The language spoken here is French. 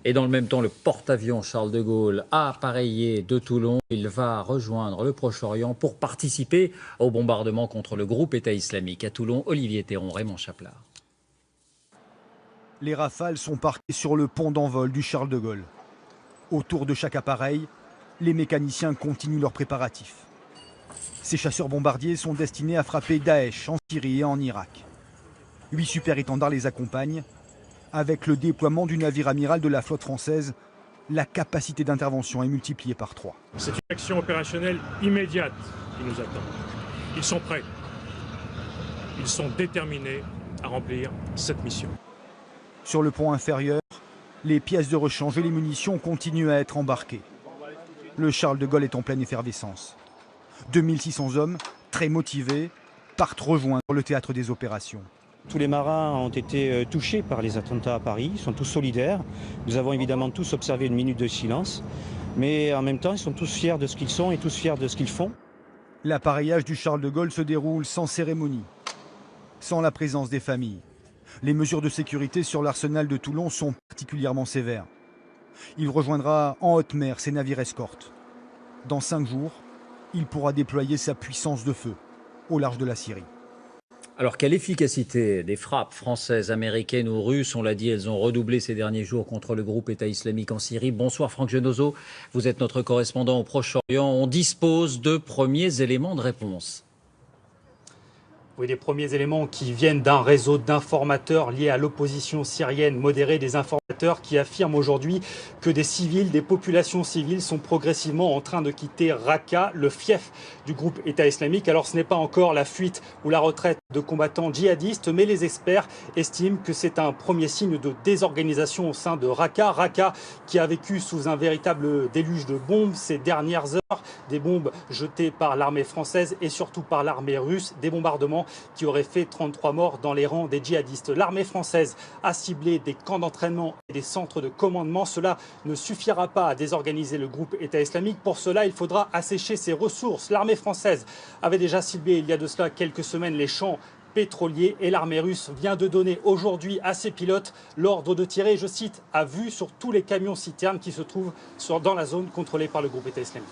Et dans le même temps, le porte-avions Charles de Gaulle a appareillé de Toulon. Il va rejoindre le Proche-Orient pour participer au bombardement contre le groupe État islamique. À Toulon, Olivier Théron, Raymond Chaplard. Les Rafales sont parquées sur le pont d'envol du Charles de Gaulle. Autour de chaque appareil, les mécaniciens continuent leurs préparatifs. Ces chasseurs bombardiers sont destinés à frapper Daesh en Syrie et en Irak. 8 super-étendards les accompagnent. Avec le déploiement du navire amiral de la flotte française, la capacité d'intervention est multipliée par 3. C'est une action opérationnelle immédiate qui nous attend. Ils sont prêts. Ils sont déterminés à remplir cette mission. Sur le pont inférieur, les pièces de rechange et les munitions continuent à être embarquées. Le Charles de Gaulle est en pleine effervescence. 2600 hommes, très motivés, partent rejoindre le théâtre des opérations. Tous les marins ont été touchés par les attentats à Paris, ils sont tous solidaires. Nous avons évidemment tous observé une minute de silence, mais en même temps, ils sont tous fiers de ce qu'ils sont et tous fiers de ce qu'ils font. L'appareillage du Charles de Gaulle se déroule sans cérémonie, sans la présence des familles. Les mesures de sécurité sur l'arsenal de Toulon sont particulièrement sévères. Il rejoindra en haute mer ses navires escortes. Dans 5 jours, il pourra déployer sa puissance de feu au large de la Syrie. Alors, quelle efficacité des frappes françaises, américaines ou russes? On l'a dit, elles ont redoublé ces derniers jours contre le groupe État islamique en Syrie. Bonsoir Franck Genozo, vous êtes notre correspondant au Proche-Orient. On dispose de premiers éléments de réponse. Oui, des premiers éléments qui viennent d'un réseau d'informateurs liés à l'opposition syrienne modérée, des informateurs qui affirment aujourd'hui que des civils, des populations civiles sont progressivement en train de quitter Raqqa, le fief du groupe État islamique. Alors ce n'est pas encore la fuite ou la retraite de combattants djihadistes, mais les experts estiment que c'est un premier signe de désorganisation au sein de Raqqa. Raqqa qui a vécu sous un véritable déluge de bombes ces dernières heures, des bombes jetées par l'armée française et surtout par l'armée russe, des bombardements qui auraient fait 33 morts dans les rangs des djihadistes. L'armée française a ciblé des camps d'entraînement et des centres de commandement. Cela ne suffira pas à désorganiser le groupe État islamique. Pour cela, il faudra assécher ses ressources. L'armée française avait déjà ciblé il y a de cela quelques semaines les champs pétroliers et l'armée russe vient de donner aujourd'hui à ses pilotes l'ordre de tirer, je cite, à vue sur tous les camions citernes qui se trouvent dans la zone contrôlée par le groupe État islamique.